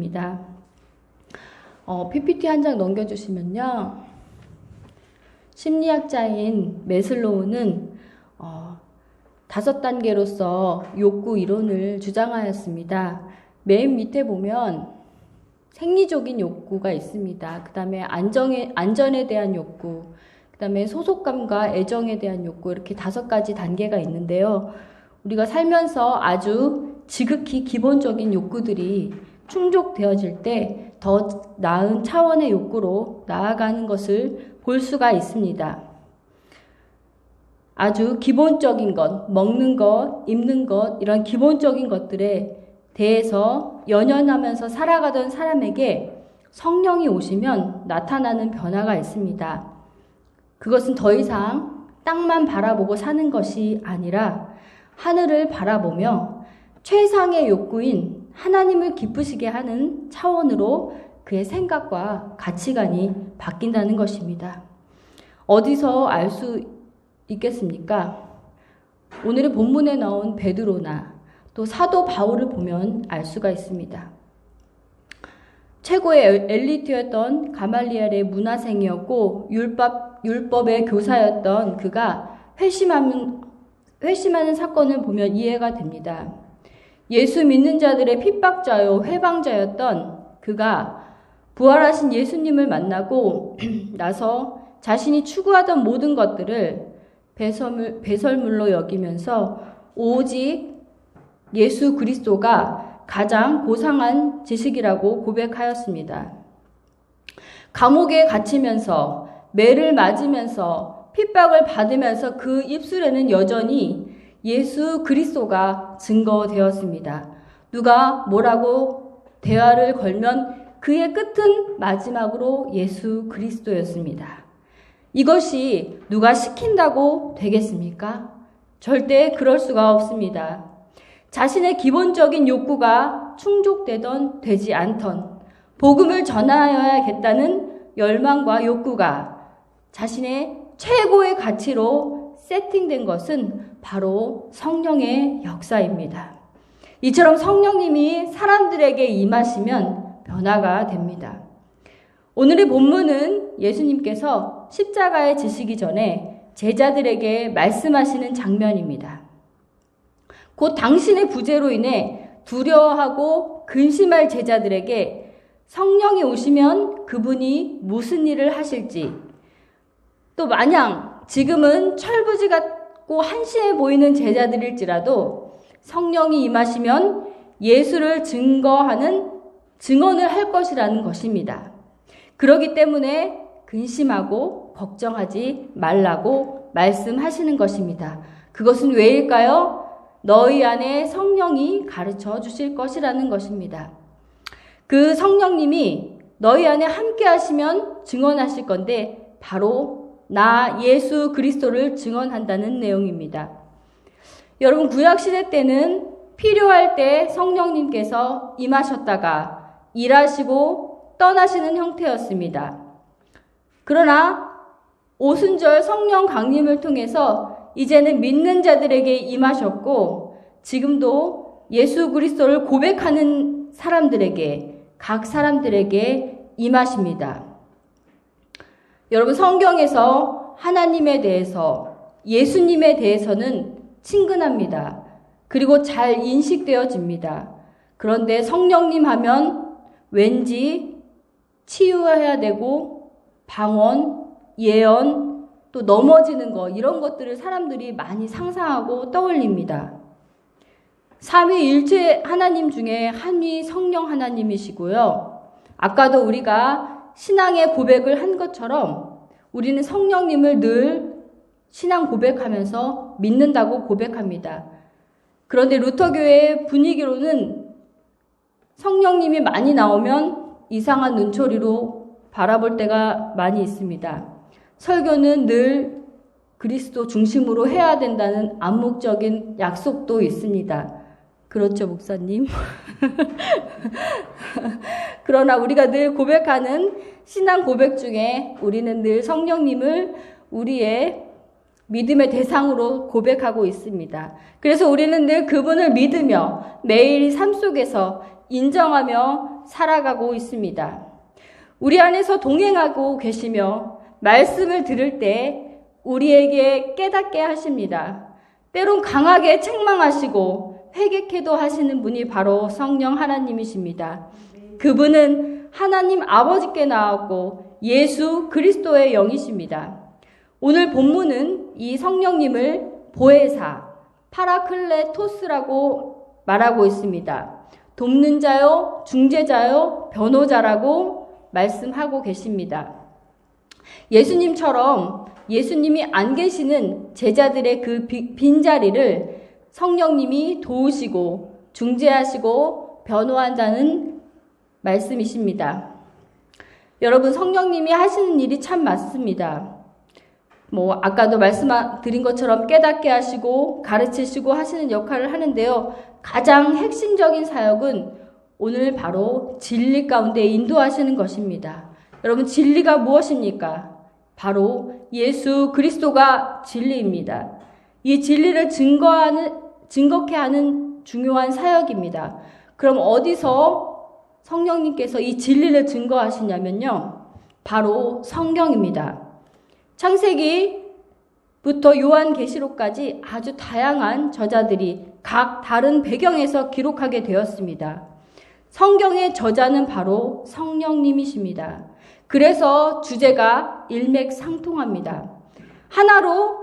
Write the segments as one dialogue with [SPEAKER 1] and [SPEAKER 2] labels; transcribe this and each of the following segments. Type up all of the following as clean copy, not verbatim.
[SPEAKER 1] 있습니다. PPT 한 장 넘겨주시면요. 심리학자인 매슬로우는 5단계로서 욕구 이론을 주장하였습니다. 맨 밑에 보면 생리적인 욕구가 있습니다. 그 다음에 안전에 대한 욕구, 그 다음에 소속감과 애정에 대한 욕구, 이렇게 5가지 단계가 있는데요. 우리가 살면서 아주 지극히 기본적인 욕구들이 충족되어질 때 더 나은 차원의 욕구로 나아가는 것을 볼 수가 있습니다. 아주 기본적인 것, 먹는 것, 입는 것, 이런 기본적인 것들에 대해서 연연하면서 살아가던 사람에게 성령이 오시면 나타나는 변화가 있습니다. 그것은 더 이상 땅만 바라보고 사는 것이 아니라 하늘을 바라보며 최상의 욕구인 하나님을 기쁘시게 하는 차원으로 그의 생각과 가치관이 바뀐다는 것입니다. 어디서 알 수 있겠습니까? 오늘의 본문에 나온 베드로나 또 사도 바울을 보면 알 수가 있습니다. 최고의 엘리트였던 가말리엘의 문화생이었고 율법의 교사였던 그가 회심하는 사건을 보면 이해가 됩니다. 예수 믿는 자들의 핍박자요 회방자였던 그가 부활하신 예수님을 만나고 나서 자신이 추구하던 모든 것들을 배설물로 여기면서 오직 예수 그리스도가 가장 고상한 지식이라고 고백하였습니다. 감옥에 갇히면서 매를 맞으면서 핍박을 받으면서 그 입술에는 여전히 예수 그리스도가 증거되었습니다. 누가 뭐라고 대화를 걸면 그의 끝은 마지막으로 예수 그리스도였습니다. 이것이 누가 시킨다고 되겠습니까? 절대 그럴 수가 없습니다. 자신의 기본적인 욕구가 충족되던 되지 않던 복음을 전하여야겠다는 열망과 욕구가 자신의 최고의 가치로 세팅된 것은 바로 성령의 역사입니다. 이처럼 성령님이 사람들에게 임하시면 변화가 됩니다. 오늘의 본문은 예수님께서 십자가에 지시기 전에 제자들에게 말씀하시는 장면입니다. 곧 당신의 부재로 인해 두려워하고 근심할 제자들에게 성령이 오시면 그분이 무슨 일을 하실지, 또 마냥 지금은 철부지 같고 한심해 보이는 제자들일지라도 성령이 임하시면 예수를 증언을 할 것이라는 것입니다. 그렇기 때문에 근심하고 걱정하지 말라고 말씀하시는 것입니다. 그것은 왜일까요? 너희 안에 성령이 가르쳐 주실 것이라는 것입니다. 그 성령님이 너희 안에 함께 하시면 증언하실 건데 바로 나 예수 그리스도를 증언한다는 내용입니다. 여러분, 구약시대 때는 필요할 때 성령님께서 임하셨다가 일하시고 떠나시는 형태였습니다. 그러나 오순절 성령 강림을 통해서 이제는 믿는 자들에게 임하셨고 지금도 예수 그리스도를 고백하는 사람들에게, 각 사람들에게 임하십니다. 여러분, 성경에서 하나님에 대해서, 예수님에 대해서는 친근합니다. 그리고 잘 인식되어집니다. 그런데 성령님 하면 왠지 치유해야 되고 방언, 예언, 또 넘어지는 거, 이런 것들을 사람들이 많이 상상하고 떠올립니다. 삼위일체 하나님 중에 한위 성령 하나님이시고요. 아까도 우리가 신앙의 고백을 한 것처럼 우리는 성령님을 늘 신앙 고백하면서 믿는다고 고백합니다. 그런데 루터교의 분위기로는 성령님이 많이 나오면 이상한 눈초리로 바라볼 때가 많이 있습니다. 설교는 늘 그리스도 중심으로 해야 된다는 암묵적인 약속도 있습니다. 그렇죠, 목사님? 그러나 우리가 늘 고백하는 신앙 고백 중에 우리는 늘 성령님을 우리의 믿음의 대상으로 고백하고 있습니다. 그래서 우리는 늘 그분을 믿으며 매일 삶 속에서 인정하며 살아가고 있습니다. 우리 안에서 동행하고 계시며 말씀을 들을 때 우리에게 깨닫게 하십니다. 때론 강하게 책망하시고 회개케도 하시는 분이 바로 성령 하나님이십니다. 그분은 하나님 아버지께 나왔고 예수 그리스도의 영이십니다. 오늘 본문은 이 성령님을 보혜사, 파라클레토스라고 말하고 있습니다. 돕는 자요, 중재자요, 변호자라고 말씀하고 계십니다. 예수님처럼 예수님이 안 계시는 제자들의 그 빈자리를 성령님이 도우시고 중재하시고 변호한다는 말씀이십니다. 여러분, 성령님이 하시는 일이 참 많습니다. 아까도 말씀드린 것처럼 깨닫게 하시고 가르치시고 하시는 역할을 하는데요. 가장 핵심적인 사역은 오늘 바로 진리 가운데 인도하시는 것입니다. 여러분, 진리가 무엇입니까? 바로 예수 그리스도가 진리입니다. 이 진리를 증거케 하는 중요한 사역입니다. 그럼 어디서 성령님께서 이 진리를 증거하시냐면요. 바로 성경입니다. 창세기부터 요한계시록까지 아주 다양한 저자들이 각 다른 배경에서 기록하게 되었습니다. 성경의 저자는 바로 성령님이십니다. 그래서 주제가 일맥상통합니다. 하나로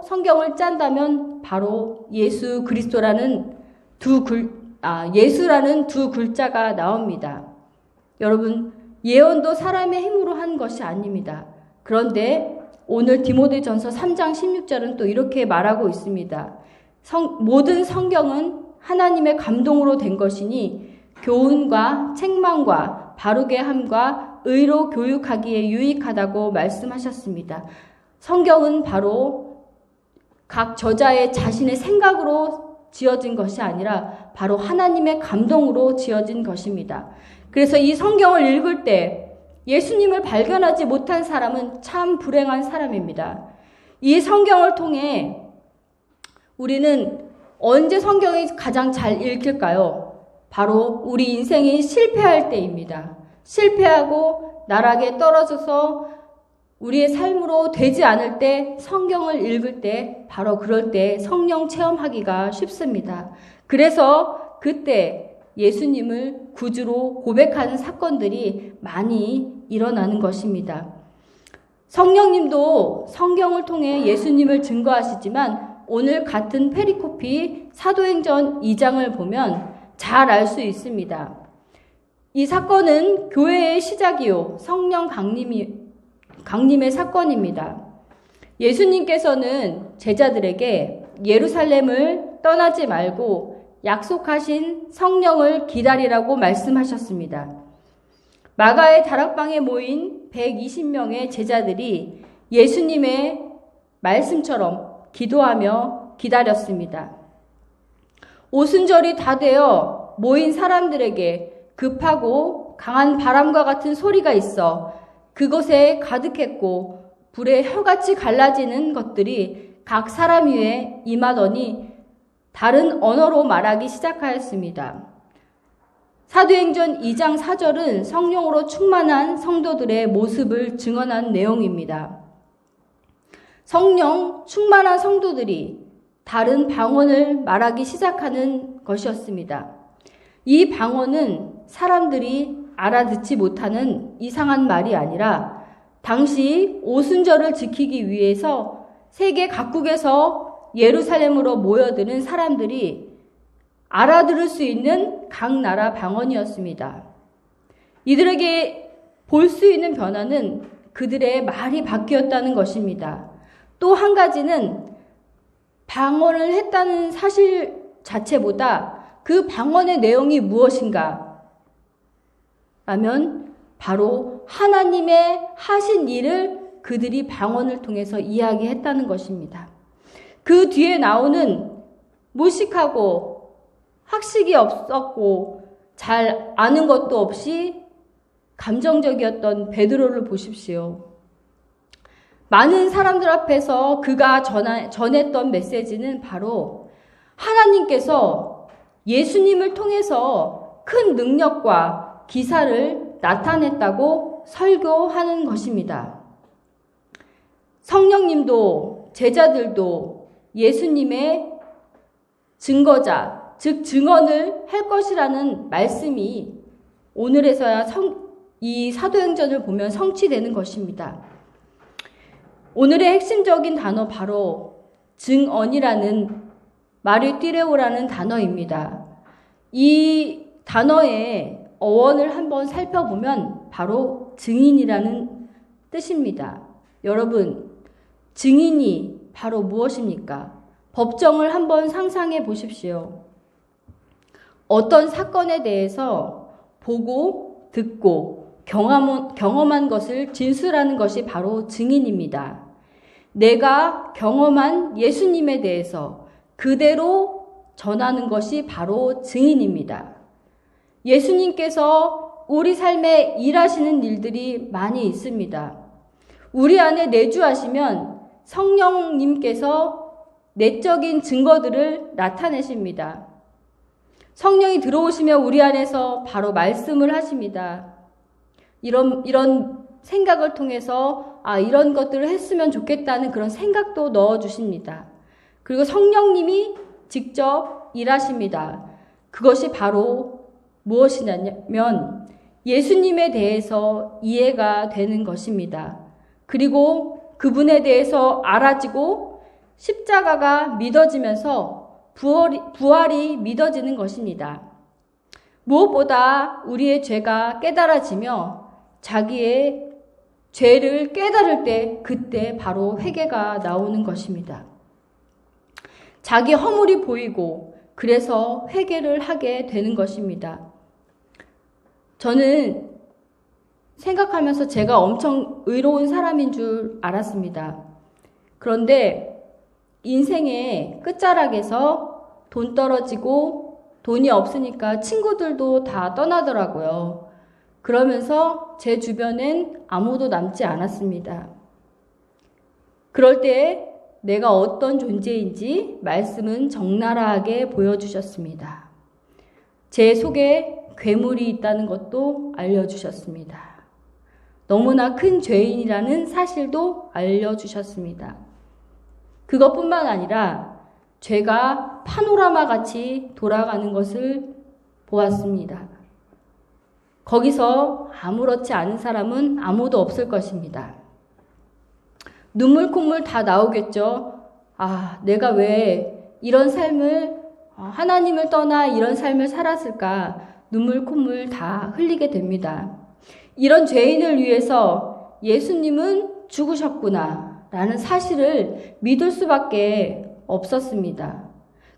[SPEAKER 1] 성경을 짠다면 바로 예수 그리스도라는 예수라는 두 글자가 나옵니다. 여러분, 예언도 사람의 힘으로 한 것이 아닙니다. 그런데 오늘 디모데전서 3장 16절은 또 이렇게 말하고 있습니다. 모든 성경은 하나님의 감동으로 된 것이니 교훈과 책망과 바르게 함과 의로 교육하기에 유익하다고 말씀하셨습니다. 성경은 바로 각 저자의 자신의 생각으로 지어진 것이 아니라 바로 하나님의 감동으로 지어진 것입니다. 그래서 이 성경을 읽을 때 예수님을 발견하지 못한 사람은 참 불행한 사람입니다. 이 성경을 통해 우리는 언제 성경이 가장 잘 읽힐까요? 바로 우리 인생이 실패할 때입니다. 실패하고 나락에 떨어져서 우리의 삶으로 되지 않을 때 성경을 읽을 때 바로 그럴 때 성령 체험하기가 쉽습니다. 그래서 그때 예수님을 구주로 고백하는 사건들이 많이 일어나는 것입니다. 성령님도 성경을 통해 예수님을 증거하시지만 오늘 같은 페리코피 사도행전 2장을 보면 잘 알 수 있습니다. 이 사건은 교회의 시작이요 성령 강림의 사건입니다. 예수님께서는 제자들에게 예루살렘을 떠나지 말고 약속하신 성령을 기다리라고 말씀하셨습니다. 마가의 다락방에 모인 120명의 제자들이 예수님의 말씀처럼 기도하며 기다렸습니다. 오순절이 다 되어 모인 사람들에게 급하고 강한 바람과 같은 소리가 있어 그곳에 가득했고 불에 혀같이 갈라지는 것들이 각 사람 위에 임하더니 다른 언어로 말하기 시작하였습니다. 사도행전 2장 4절은 성령으로 충만한 성도들의 모습을 증언한 내용입니다. 성령 충만한 성도들이 다른 방언을 말하기 시작하는 것이었습니다. 이 방언은 사람들이 알아듣지 못하는 이상한 말이 아니라 당시 오순절을 지키기 위해서 세계 각국에서 예루살렘으로 모여드는 사람들이 알아들을 수 있는 각 나라 방언이었습니다. 이들에게 볼 수 있는 변화는 그들의 말이 바뀌었다는 것입니다. 또 한 가지는 방언을 했다는 사실 자체보다 그 방언의 내용이 무엇인가 하면 바로 하나님의 하신 일을 그들이 방언을 통해서 이야기했다는 것입니다. 그 뒤에 나오는 무식하고 학식이 없었고 잘 아는 것도 없이 감정적이었던 베드로를 보십시오. 많은 사람들 앞에서 그가 전했던 메시지는 바로 하나님께서 예수님을 통해서 큰 능력과 기사를 나타냈다고 설교하는 것입니다. 성령님도 제자들도 예수님의 증거자, 즉 증언을 할 것이라는 말씀이 오늘에서야 이 사도행전을 보면 성취되는 것입니다. 오늘의 핵심적인 단어 바로 증언이라는 마르티레오라는 단어입니다. 이 단어의 어원을 한번 살펴보면 바로 증인이라는 뜻입니다. 여러분, 증인이 바로 무엇입니까? 법정을 한번 상상해 보십시오. 어떤 사건에 대해서 보고 듣고 경험한 것을 진술하는 것이 바로 증인입니다. 내가 경험한 예수님에 대해서 그대로 전하는 것이 바로 증인입니다. 예수님께서 우리 삶에 일하시는 일들이 많이 있습니다. 우리 안에 내주하시면 성령님께서 내적인 증거들을 나타내십니다. 성령이 들어오시면 우리 안에서 바로 말씀을 하십니다. 이런 생각을 통해서 이런 것들을 했으면 좋겠다는 그런 생각도 넣어주십니다. 그리고 성령님이 직접 일하십니다. 그것이 바로 무엇이냐면 예수님에 대해서 이해가 되는 것입니다. 그리고 그분에 대해서 알아지고 십자가가 믿어지면서 부활이 믿어지는 것입니다. 무엇보다 우리의 죄가 깨달아지며 자기의 죄를 깨달을 때 그때 바로 회개가 나오는 것입니다. 자기 허물이 보이고 그래서 회개를 하게 되는 것입니다. 저는 생각하면서 제가 엄청 의로운 사람인 줄 알았습니다. 그런데 인생의 끝자락에서 돈 떨어지고 돈이 없으니까 친구들도 다 떠나더라고요. 그러면서 제 주변엔 아무도 남지 않았습니다. 그럴 때 내가 어떤 존재인지 말씀은 적나라하게 보여주셨습니다. 제 속에 괴물이 있다는 것도 알려주셨습니다. 너무나 큰 죄인이라는 사실도 알려주셨습니다. 그것뿐만 아니라 죄가 파노라마 같이 돌아가는 것을 보았습니다. 거기서 아무렇지 않은 사람은 아무도 없을 것입니다. 눈물 콧물 다 나오겠죠. 내가 왜 이런 삶을 하나님을 떠나 이런 삶을 살았을까? 눈물 콧물 다 흘리게 됩니다. 이런 죄인을 위해서 예수님은 죽으셨구나 라는 사실을 믿을 수밖에 없었습니다.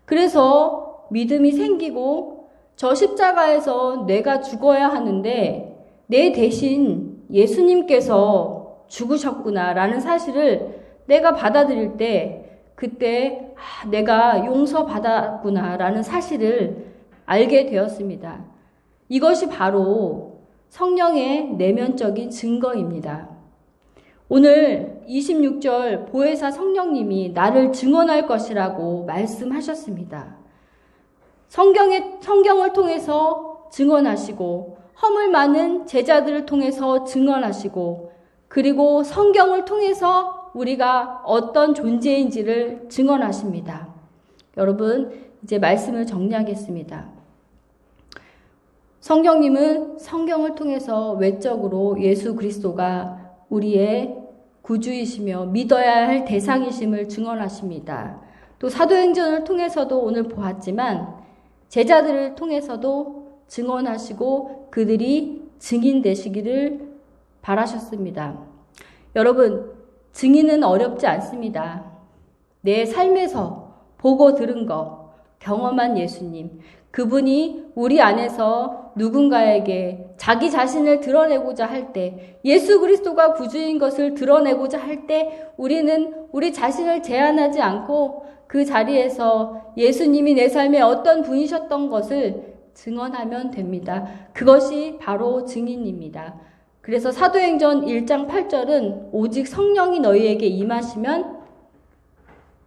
[SPEAKER 1] 그래서 믿음이 생기고 저 십자가에서 내가 죽어야 하는데 내 대신 예수님께서 죽으셨구나 라는 사실을 내가 받아들일 때 그때 내가 용서받았구나 라는 사실을 알게 되었습니다. 이것이 바로 성령의 내면적인 증거입니다. 오늘 26절 보혜사 성령님이 나를 증언할 것이라고 말씀하셨습니다. 성경을 통해서 증언하시고 허물 많은 제자들을 통해서 증언하시고 그리고 성경을 통해서 우리가 어떤 존재인지를 증언하십니다. 여러분, 이제 말씀을 정리하겠습니다. 성경님은 성경을 통해서 외적으로 예수 그리스도가 우리의 구주이시며 믿어야 할 대상이심을 증언하십니다. 또 사도행전을 통해서도 오늘 보았지만 제자들을 통해서도 증언하시고 그들이 증인 되시기를 바라셨습니다. 여러분, 증인은 어렵지 않습니다. 내 삶에서 보고 들은 것, 경험한 예수님, 그분이 우리 안에서 누군가에게 자기 자신을 드러내고자 할 때, 예수 그리스도가 구주인 것을 드러내고자 할 때 우리는 우리 자신을 제한하지 않고 그 자리에서 예수님이 내 삶에 어떤 분이셨던 것을 증언하면 됩니다. 그것이 바로 증인입니다. 그래서 사도행전 1장 8절은 오직 성령이 너희에게 임하시면,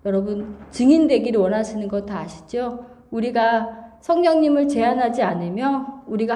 [SPEAKER 1] 여러분 증인되기를 원하시는 거 다 아시죠? 우리가 성령님을 제한하지 않으며 우리가